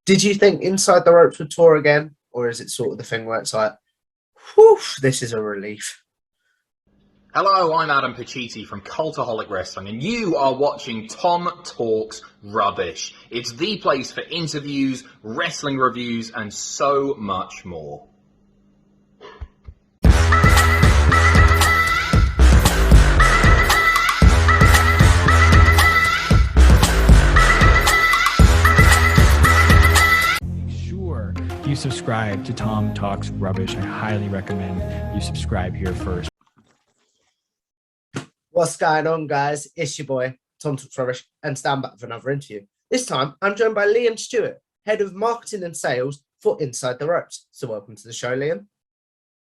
Did you think Inside the Ropes would tour again? Or is it sort of the thing where it's like, whew, this is a relief? Hello, I'm Adam Pacitti from Cultaholic Wrestling, and you are watching Tom Talks Rubbish. It's the place for interviews, wrestling reviews, and so much more. You subscribe to Tom Talks Rubbish. I highly recommend you subscribe here first. What's going on, guys? It's your boy, Tom Talks Rubbish, and stand back for another interview. This time, I'm joined by Liam Stewart, Head of Marketing and Sales for Inside the Ropes. So welcome to the show, Liam.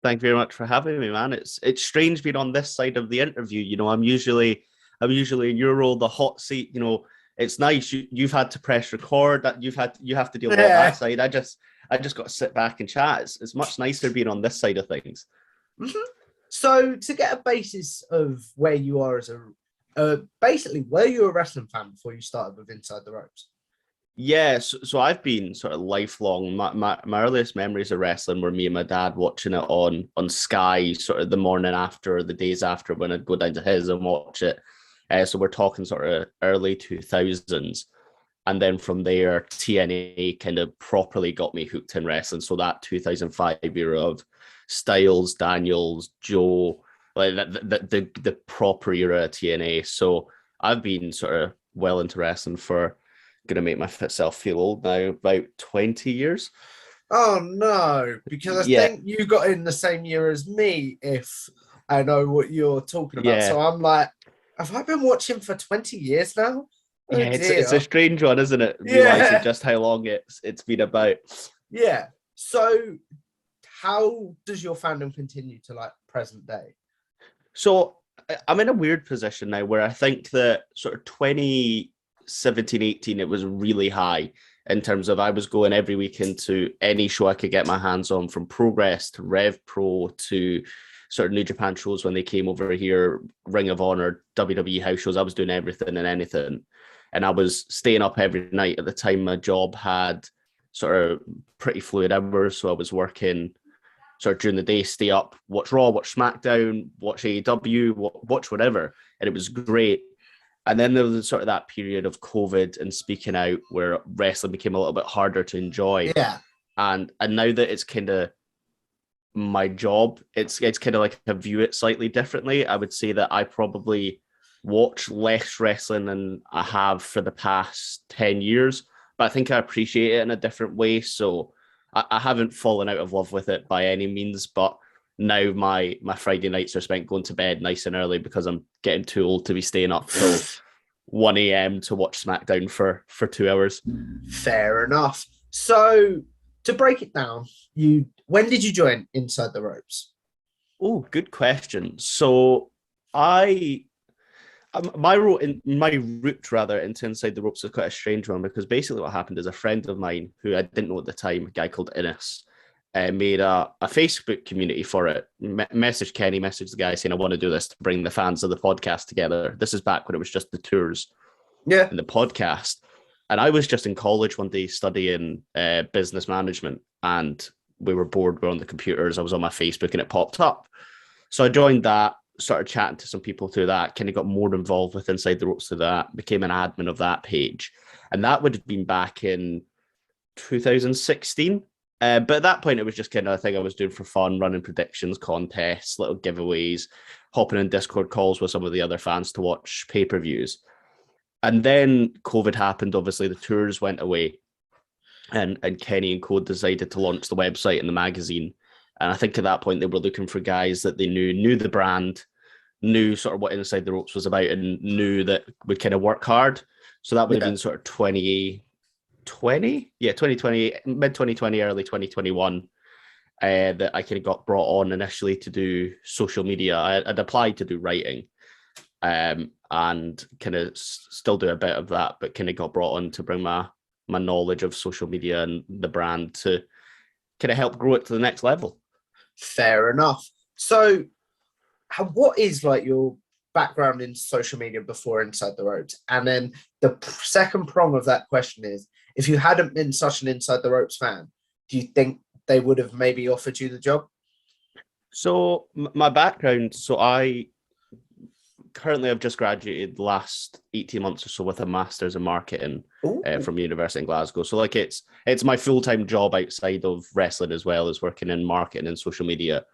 Thank you very much for having me, man. It's strange being on this side of the interview. You know, I'm usually in your role, the hot seat. You know, it's nice. You've had to press record. That you have to deal with all that side. I just got to sit back and chat. It's much nicer being on this side of things. Mm-hmm. So to get a basis of where you are as basically, were you a wrestling fan before you started with Inside the Ropes? Yeah, so I've been sort of lifelong. My earliest memories of wrestling were me and my dad watching it on Sky, sort of the morning after or the days after when I'd go down to his and watch it. So we're talking sort of early 2000s. And then from there, TNA kind of properly got me hooked in wrestling. So that 2005 era of Styles, Daniels, Joe, like the proper era of TNA. So I've been sort of well into wrestling for, going to make myself feel old now, about 20 years. Oh, no, because I think you got in the same year as me, if I know what you're talking about. Yeah. So I'm like, have I been watching for 20 years now? Oh, yeah, it's a strange one, isn't it? Realizing just how long it's been about. Yeah. So how does your fandom continue to like present day? So I'm in a weird position now where I think that sort of 2017, 18, it was really high in terms of I was going every weekend to any show I could get my hands on, from Progress to Rev Pro to sort of New Japan shows when they came over here, Ring of Honor, WWE house shows. I was doing everything and anything. And I was staying up every night. At the time, my job had sort of pretty fluid hours. So I was working sort of during the day, stay up, watch Raw, watch SmackDown, watch AEW, watch whatever. And it was great. And then there was sort of that period of COVID and speaking out where wrestling became a little bit harder to enjoy. Yeah. And now that it's kind of my job, it's kind of like I view it slightly differently. I would say that I probably watch less wrestling than I have for the past 10 years, but I think I appreciate it in a different way. So I haven't fallen out of love with it by any means, but now my Friday nights are spent going to bed nice and early because I'm getting too old to be staying up till 1 a.m. to watch SmackDown for 2 hours. Fair enough. So to break it down, when did you join Inside the Ropes? Oh, good question. So my route into Inside the Ropes is quite a strange one, because basically what happened is a friend of mine who I didn't know at the time, a guy called Inisde, made a Facebook community for it. Messaged Kenny, messaged the guy saying, I want to do this to bring the fans of the podcast together. This is back when it was just the tours and the podcast. And I was just in college one day studying business management, and we were bored. We were on the computers. I was on my Facebook and it popped up. So I joined that, started chatting to some people through that, kind of got more involved with Inside the Ropes through that, became an admin of that page. And that would have been back in 2016. But at that point, it was just kind of a thing I was doing for fun, running predictions, contests, little giveaways, hopping in Discord calls with some of the other fans to watch pay-per-views. And then COVID happened. Obviously, the tours went away. And Kenny and Co decided to launch the website and the magazine. And I think at that point, they were looking for guys that they knew the brand, knew sort of what Inside the Ropes was about, and knew that would kind of work hard. So that would have been sort of 2020, mid 2020, early 2021, that I kind of got brought on initially to do social media. I'd applied to do writing, and kind of still do a bit of that, but kind of got brought on to bring my knowledge of social media and the brand to kind of help grow it to the next level. Fair enough. So what is like your background in social media before Inside the Ropes? And then the second prong of that question is If you hadn't been such an Inside the Ropes fan, do you think they would have maybe offered you the job? So my background, so I currently I've just graduated the last 18 months or so with a master's in marketing from University in Glasgow. So like it's my full-time job outside of wrestling as well as working in marketing and social media.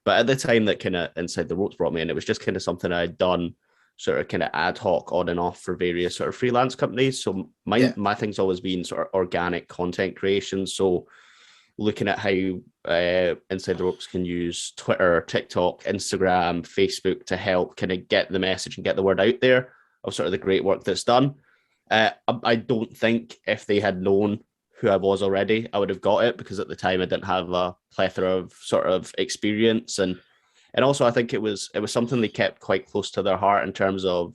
But at the time that kind of Inside the Ropes brought me in, it was just kind of something I'd done sort of kind of ad hoc on and off for various sort of freelance companies. So my thing's always been sort of organic content creation. So looking at how Inside the Ropes can use Twitter, TikTok, Instagram, Facebook to help kind of get the message and get the word out there of sort of the great work that's done. I don't think if they had known who I was already, I would have got it, because at the time I didn't have a plethora of sort of experience. And also I think it was something they kept quite close to their heart in terms of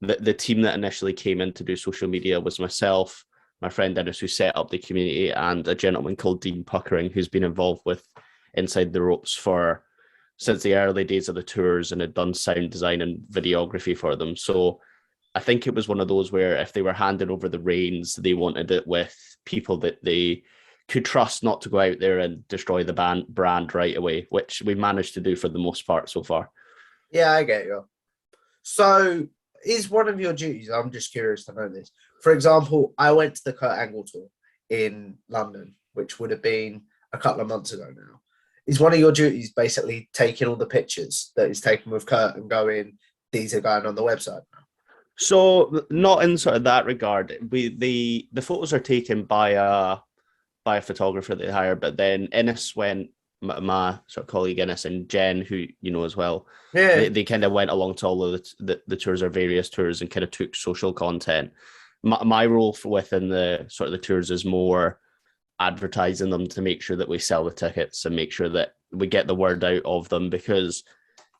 the team that initially came in to do social media was myself, my friend Dennis, who set up the community, and a gentleman called Dean Puckering, who's been involved with Inside the Ropes since the early days of the tours and had done sound design and videography for them. So I think it was one of those where if they were handing over the reins, they wanted it with people that they could trust not to go out there and destroy the brand right away, which we managed to do for the most part so far. Yeah, I get you. So is one of your duties, I'm just curious to know this. For example, I went to the Kurt Angle tour in London, which would have been a couple of months ago now. Is one of your duties basically taking all the pictures that is taken with Kurt and going, these are going on the website now? So not in sort of that regard. The photos are taken by a photographer they hire, but then Innes went, my sort of colleague Innes and Jen, who you know as well, they kind of went along to all of the tours or various tours and kind of took social content. My role within the sort of the tours is more advertising them to make sure that we sell the tickets and make sure that we get the word out of them, because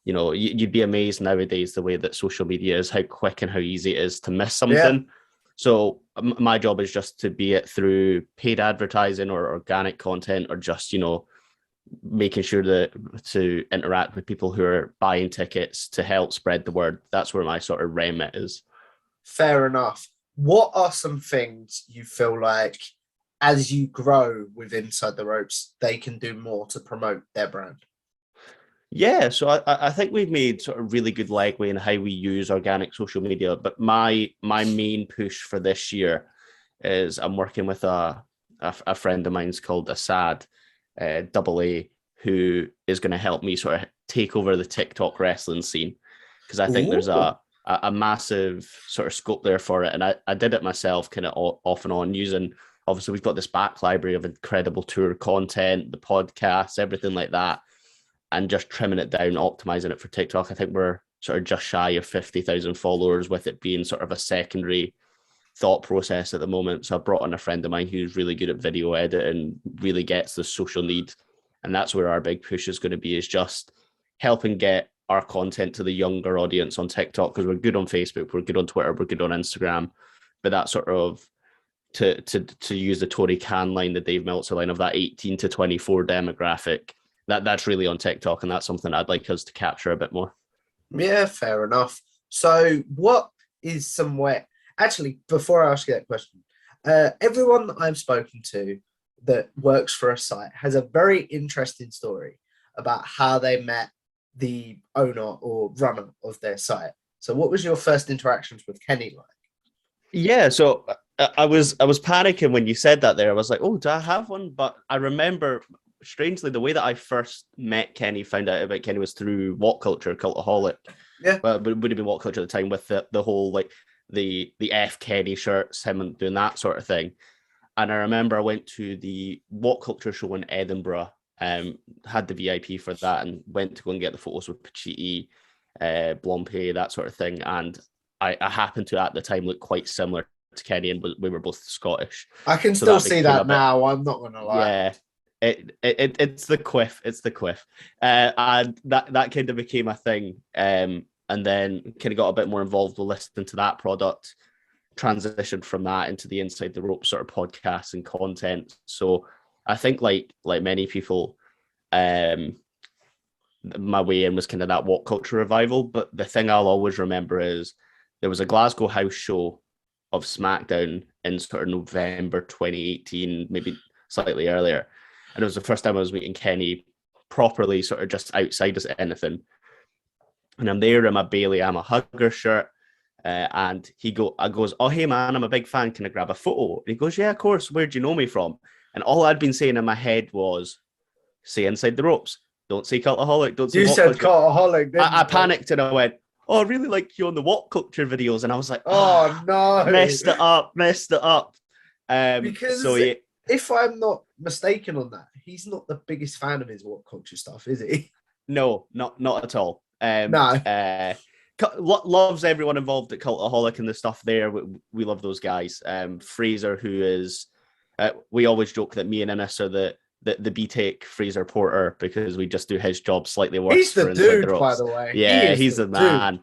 you know, you'd be amazed nowadays the way that social media is, how quick and how easy it is to miss something. Yeah. So my job is just to be it through paid advertising or organic content, or just, you know, making sure that to interact with people who are buying tickets to help spread the word. That's where my sort of remit is. Fair enough. What are some things you feel like as you grow with Inside the Ropes, they can do more to promote their brand? Yeah, so I think we've made sort of really good legway in how we use organic social media. But my main push for this year is I'm working with a friend of mine's called Assad, AA, who is going to help me sort of take over the TikTok wrestling scene, because I think there's a massive sort of scope there for it. And I did it myself kind of off and on, using, obviously we've got this back library of incredible tour content, the podcasts, everything like that, and just trimming it down, optimizing it for TikTok. I think we're sort of just shy of 50,000 followers, with it being sort of a secondary thought process at the moment. So I brought in a friend of mine who's really good at video editing, really gets the social need. And that's where our big push is going to be, is just helping get our content to the younger audience on TikTok, because we're good on Facebook, we're good on Twitter, we're good on Instagram. But that sort of, to use the Tory Khan line, the Dave Meltzer line, of that 18 to 24 demographic, that's really on TikTok, and that's something I'd like us to capture a bit more. Yeah, fair enough. So what is somewhere, actually, before I ask you that question, everyone that I've spoken to that works for a site has a very interesting story about how they met the owner or runner of their site. So what was your first interactions with Kenny like? Yeah, so I was panicking when you said that there. I was like, oh, do I have one? But I remember, strangely, the way that I first met Kenny, found out about Kenny, was through What Culture, Cultaholic. Yeah. But it would have been What Culture at the time, with the whole, like, the F Kenny shirts, him doing that sort of thing. And I remember I went to the What Culture show in Edinburgh, had the VIP for that, and went to go and get the photos with Pacitti, Blompe, that sort of thing. And I happened to, at the time, look quite similar to Kenny, and we were both Scottish. I can still see that now, I'm not going to lie. Yeah. It's the quiff. It's the quiff. And that kind of became a thing. And then kind of got a bit more involved with listening to that product, transitioned from that into the Inside the Ropes sort of podcasts and content. So I think like many people, my way in was kind of that What Culture revival. But the thing I'll always remember is there was a Glasgow house show of SmackDown in sort of November 2018, maybe slightly earlier. And it was the first time I was meeting Kenny properly, sort of just outside of anything. And I'm there in my Bailey I'm a Hugger shirt. And I goes, oh, hey, man, I'm a big fan. Can I grab a photo? And he goes, yeah, of course. Where do you know me from? And all I'd been saying in my head was, say Inside the Ropes. Don't say Cultaholic. Don't say You What said Culture. Cultaholic, didn't I you? panicked and I went, oh, I really like you on the What Culture videos. And I was like, Oh, no. messed it up. Because so yeah, if I'm not mistaken on that, he's not the biggest fan of his What Culture stuff, is he? no, not at all. No. Loves everyone involved at Cultaholic and the stuff there. We love those guys. Fraser, who is, we always joke that me and Innes are the B-Take Fraser Porter because we just do his job slightly worse. He's the dude, by the way. Yeah, he's the man.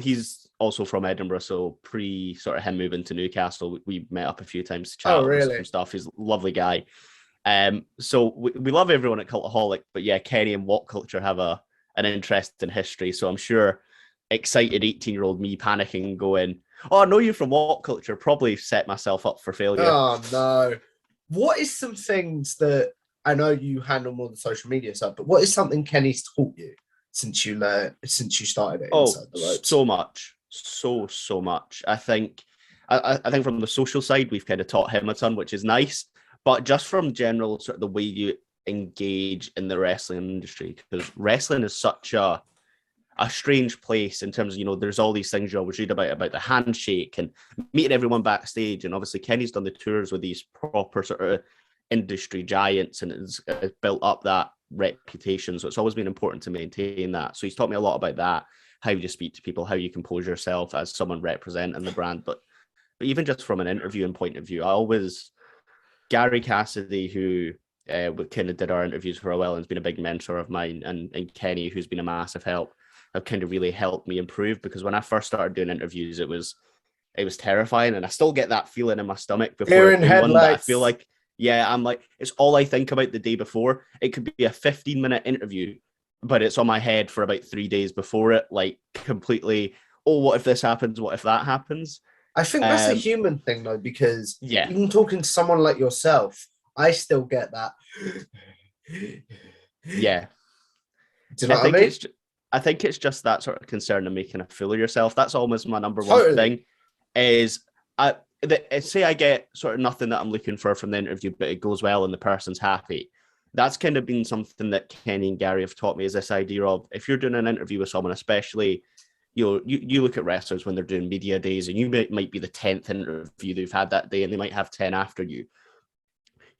He's also from Edinburgh, so pre sort of him moving to Newcastle, we met up a few times to chat over some stuff. He's a lovely guy. So we love everyone at Cultaholic, but yeah, Kenny and What Culture have an interest in history. So I'm sure excited 18-year-old me panicking, going, oh, I know you from What Culture, probably set myself up for failure. Oh, no. What is some things that, I know you handle more the social media stuff, but what is something Kenny's taught you since you started it? Inside the Ropes? So much. So much. I think from the social side, we've kind of taught him a ton, which is nice. But just from general sort of the way you engage in the wrestling industry, because wrestling is such a strange place in terms of, there's all these things you always read about the handshake and meeting everyone backstage. And obviously Kenny's done the tours with these proper sort of industry giants and it's built up that reputation. So it's always been important to maintain that. So he's taught me a lot about that, how you speak to people, how you compose yourself as someone representing the brand. But even just from an interviewing point of view, Gary Cassidy, who kind of did our interviews for a while and has been a big mentor of mine, and Kenny, who's been a massive help, have kind of really helped me improve, because when I first started doing interviews, it was terrifying, and I still get that feeling in my stomach before one that I feel like, I'm like, it's all I think about the day before. It could be a 15-minute interview, but it's on my head for about 3 days before it, like completely, oh, what if this happens? What if that happens? I think that's a human thing, though, because Yeah. even talking to someone like yourself, I still get that. Yeah. Do you know what I mean? I think it's just that sort of concern of making a fool of yourself. That's almost my number one thing. Is say I get sort of nothing that I'm looking for from the interview, but it goes well and the person's happy. That's kind of been something that Kenny and Gary have taught me, is this idea of, if you're doing an interview with someone, especially, you look at wrestlers when they're doing media days, and you might be the 10th interview they've had that day, and they might have 10 after you.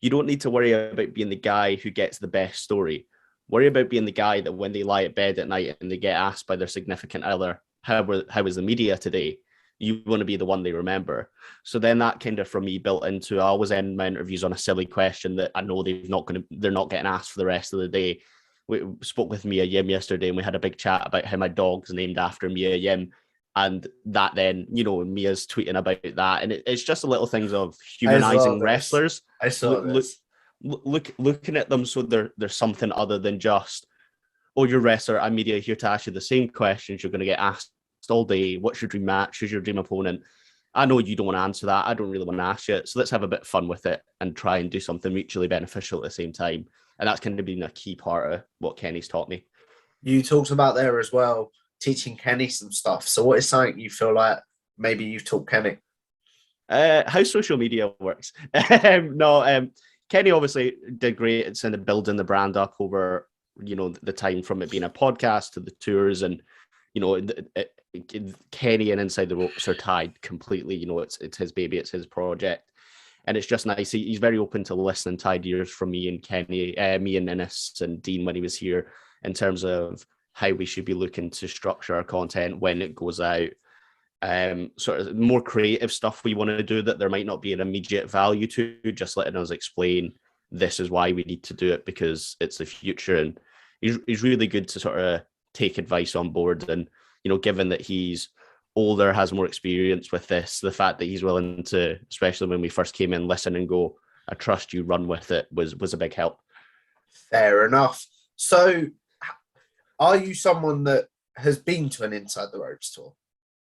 You don't need to worry about being the guy who gets the best story. Worry about being the guy that when they lie at bed at night and they get asked by their significant other, how was the media today? You want to be the one they remember. So then that kind of, from me, built into, I always end my interviews on a silly question that I know they're not getting asked for the rest of the day. We spoke with Mia Yim yesterday, and we had a big chat about how my dog's named after Mia Yim. And that then, Mia's tweeting about that. And it's just the little things of humanizing wrestlers. I saw this. Looking at them so there's something other than just, oh, you're a wrestler, I'm media, here to ask you the same questions you're going to get asked all day. What's your dream match? Who's your dream opponent? I know you don't want to answer that. I don't really want to ask you. So let's have a bit of fun with it and try and do something mutually beneficial at the same time. And that's kind of been a key part of what Kenny's taught me. You talked about there as well, teaching Kenny some stuff. So what is something you feel like maybe you've taught Kenny? How social media works. Kenny obviously did great at kind of building the brand up over, the time from it being a podcast to the tours, and, Kenny and Inside the Ropes are tied completely. It's his baby, it's his project. And it's just nice. He's very open to listening to ideas from me and Kenny, me and Innes and Dean when he was here, in terms of how we should be looking to structure our content when it goes out. Sort of more creative stuff we want to do that there might not be an immediate value to, just letting us explain this is why we need to do it, because it's the future. And he's really good to sort of take advice on board. And, given that he's older, has more experience with this, the fact that he's willing to, especially when we first came in, listen and go, I trust you, run with it, was a big help. Fair enough. So are you someone that has been to an Inside the Ropes tour?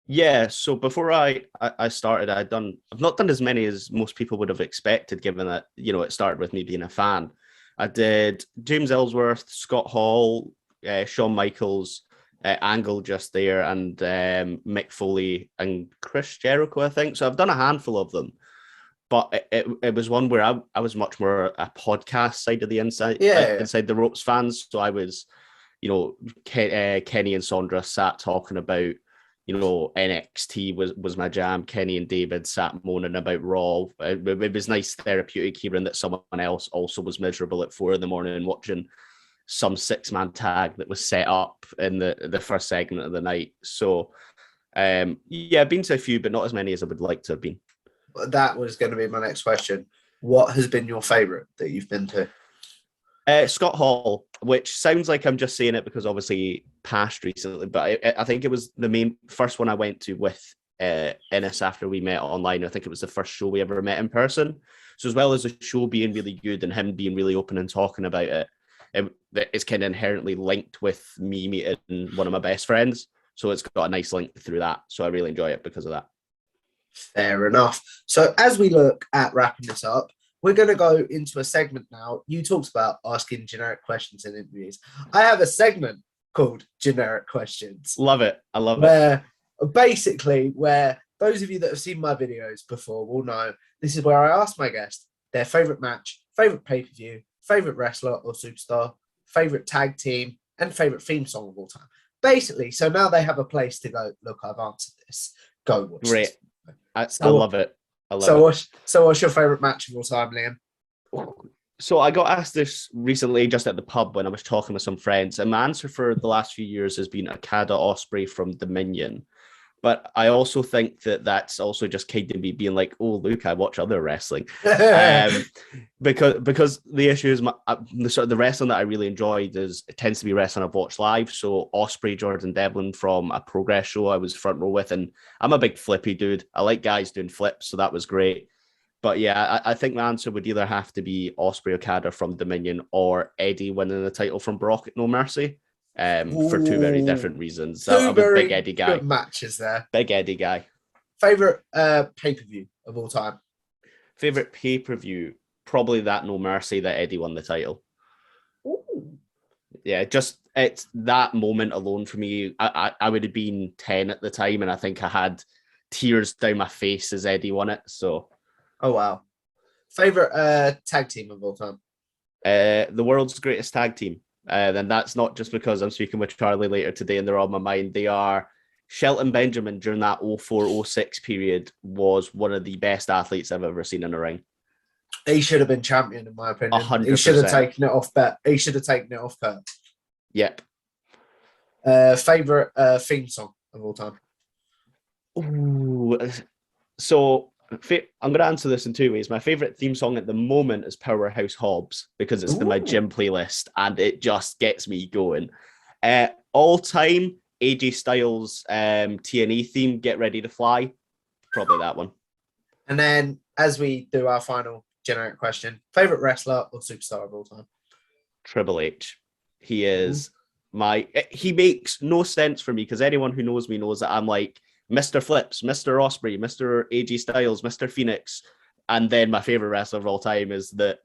Yeah, so before I started, I've not done as many as most people would have expected, given that, it started with me being a fan. I did James Ellsworth, Scott Hall, Shawn Michaels, Angle just there, and Mick Foley and Chris Jericho, I think. So I've done a handful of them, but it was one where I was much more a podcast side of the Yeah. inside the ropes fans. So I was, Kenny and Sondra sat talking about, NXT was my jam. Kenny and David sat moaning about Raw. It was nice therapeutic hearing that someone else also was miserable at 4 a.m. watching some 6-man tag that was set up in the first segment of the night. So, yeah, I've been to a few, but not as many as I would like to have been. That was going to be my next question. What has been your favorite that you've been to? Scott Hall, which sounds like I'm just saying it because obviously passed recently, but I think it was the main first one I went to with Innes after we met online. I think it was the first show we ever met in person. So as well as the show being really good and him being really open and talking about it's kind of inherently linked with me meeting one of my best friends. So it's got a nice link through that. So I really enjoy it because of that. Fair enough. So as we look at wrapping this up, we're going to go into a segment now. You talked about asking generic questions in interviews. I have a segment called Generic Questions. Love it. I love it. Where those of you that have seen my videos before will know this is where I ask my guest their favorite match, favorite pay-per-view, favorite wrestler or superstar, favorite tag team, and favorite theme song of all time. Basically, so now they have a place to go, look, I've answered this. Go watch Great. This. I love it. What's your favorite match of all time, Liam? So I got asked this recently just at the pub when I was talking with some friends, and my answer for the last few years has been Okada Ospreay from Dominion. But I also think that that's also just kind of me being like, oh, look, I watch other wrestling. Because the issue is the wrestling that I really enjoyed it tends to be wrestling I've watched live. So Ospreay, Jordan Devlin from a Progress show I was front row with, and I'm a big flippy dude. I like guys doing flips, so that was great. But yeah, I think my answer would either have to be Ospreay Okada from Dominion or Eddie winning the title from Brock at No Mercy. For two very different reasons. I'm a big Eddie guy. Good matches there. Big Eddie guy. Favorite pay-per-view of all time? Favorite pay-per-view? Probably that No Mercy that Eddie won the title. Ooh. Yeah, just it's that moment alone for me. I would have been 10 at the time, and I think I had tears down my face as Eddie won it. So, oh wow. Favorite tag team of all time? The world's greatest tag team. Then that's not just because I'm speaking with Charlie later today and they're on my mind. They are Shelton Benjamin during that 04-06 period was one of the best athletes I've ever seen in a ring. He should have been champion, in my opinion. 100%. He should have taken it off bet. He should have taken it off Kurt. Yep. Favorite theme song of all time? Ooh, so I'm going to answer this in two ways. My favorite theme song at the moment is Powerhouse Hobbs because it's in my gym playlist and it just gets me going. All time, AJ Styles TNA theme, Get Ready to Fly. Probably that one. And then as we do our final generic question, favorite wrestler or superstar of all time? Triple H. He is he makes no sense for me because anyone who knows me knows that I'm like Mr. Flips, Mr. Ospreay, Mr. AJ Styles, Mr. Phoenix. And then my favorite wrestler of all time is the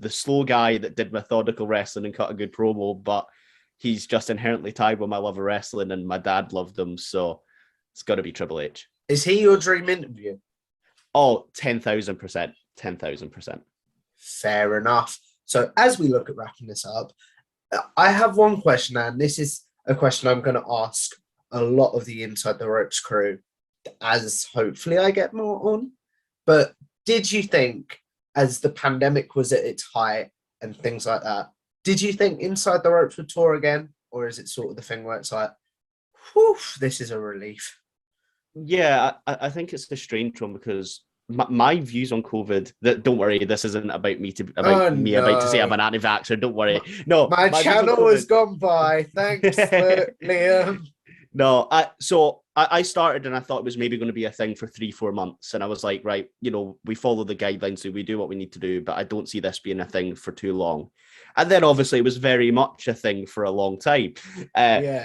slow guy that did methodical wrestling and cut a good promo, but he's just inherently tied with my love of wrestling and my dad loved him. So it's got to be Triple H. Is he your dream interview? Oh, 10,000%. 10,000%. Fair enough. So as we look at wrapping this up, I have one question, and this is a question I'm going to ask a lot of the Inside the Ropes crew as hopefully I get more on. But did you think, as the pandemic was at its height and things like that, did you think Inside the Ropes would tour again? Or is it sort of the thing where it's like, whew, this is a relief? Yeah, I think it's a strange one because my views on COVID. Don't worry, this isn't about me about to say I'm an anti-vaxxer. Don't worry. No, my channel has gone by. Thanks, Liam. No, I started and I thought it was maybe going to be a thing for 3-4 months. And I was like, right, we follow the guidelines, so we do what we need to do, but I don't see this being a thing for too long. And then obviously it was very much a thing for a long time,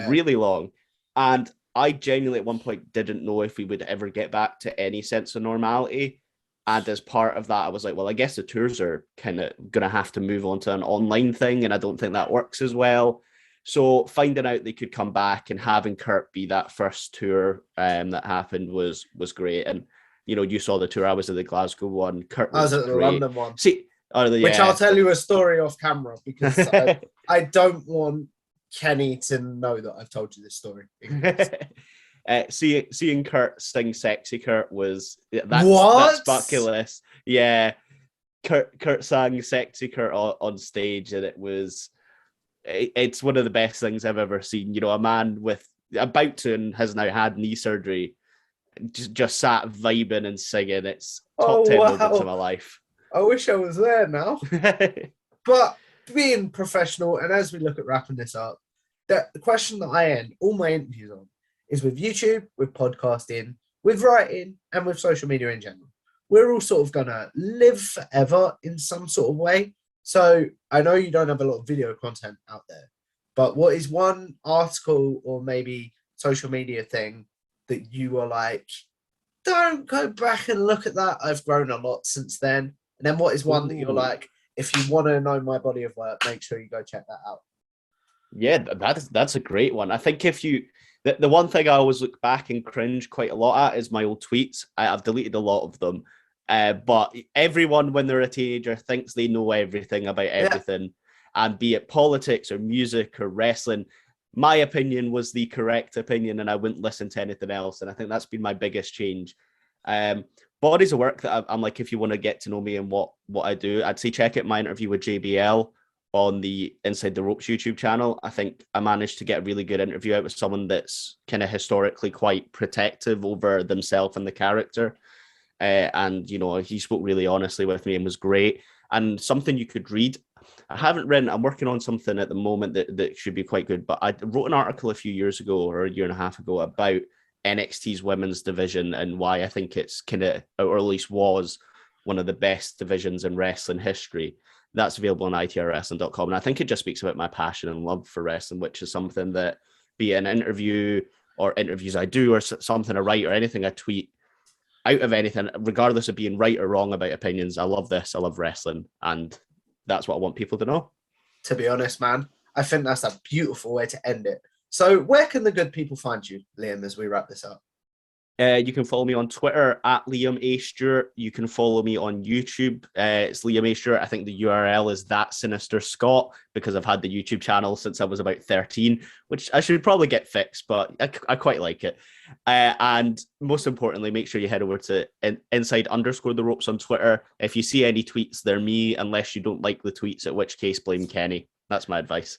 really long. And I genuinely at one point didn't know if we would ever get back to any sense of normality. And as part of that, I was like, well, I guess the tours are kind of going to have to move on to an online thing. And I don't think that works as well. So finding out they could come back and having Kurt be that first tour that happened was great. And, you know, you saw the tour. I was at the Glasgow one. Kurt I was was at the great. London one. See, which I'll tell you a story off camera because I don't want Kenny to know that I've told you this story. Seeing Kurt sing "Sexy Kurt" was that's bucket list. Yeah, Kurt sang "Sexy Kurt" on stage, and it's one of the best things I've ever seen. You know, a man about to and has now had knee surgery, just sat vibing and singing. It's top 10 moments of my life. I wish I was there now. But being professional, and as we look at wrapping this up, the question that I end all my interviews on is with YouTube, with podcasting, with writing, and with social media in general. We're all sort of going to live forever in some sort of way. So I know you don't have a lot of video content out there, but what is one article or maybe social media thing that you are like, don't go back and look at that. I've grown a lot since then. And then what is one that you're like, if you want to know my body of work, make sure you go check that out. Yeah, that's a great one. I think if you... The one thing I always look back and cringe quite a lot at is my old tweets. I've deleted a lot of them. But everyone, when they're a teenager, thinks they know everything about everything. Yeah. And be it politics or music or wrestling, my opinion was the correct opinion and I wouldn't listen to anything else. And I think that's been my biggest change. Bodies of work that I'm like, if you want to get to know me and what I do, I'd say check out my interview with JBL on the Inside the Ropes YouTube channel. I think I managed to get a really good interview out with someone that's kind of historically quite protective over themselves and the character. And, you know, he spoke really honestly with me and was great. And something you could read. I'm working on something at the moment that should be quite good, but I wrote an article a few years ago or a year and a half ago about NXT's women's division and why I think it's kind of, or at least was, one of the best divisions in wrestling history. That's available on itrwrestling.com. And I think it just speaks about my passion and love for wrestling, which is something that, be it an interview or interviews I do or something I write or anything I tweet, out of anything, regardless of being right or wrong about opinions, I love this. I love wrestling. And that's what I want people to know. To be honest, man, I think that's a beautiful way to end it. So where can the good people find you, Liam, as we wrap this up? You can follow me on Twitter at Liam A. Stewart. You can follow me on YouTube. It's Liam A. Stewart. I think the URL is That Sinister Scott because I've had the YouTube channel since I was about 13, which I should probably get fixed, but I quite like it. And most importantly, make sure you head over to Inside_the Ropes on Twitter. If you see any tweets, they're me, unless you don't like the tweets, at which case blame Kenny. That's my advice.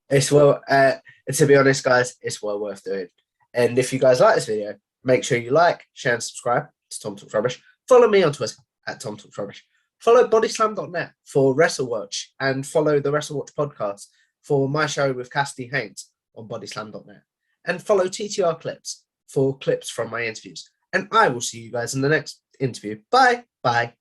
It's well, to be honest, guys, it's well worth doing. And if you guys like this video, make sure you like, share, and subscribe to Tom Talks Rubbish. Follow me on Twitter at Tom Talks Rubbish. Follow bodyslam.net for WrestleWatch and follow the WrestleWatch podcast for my show with Cassidy Haynes on bodyslam.net. And follow TTR Clips for clips from my interviews. And I will see you guys in the next interview. Bye. Bye.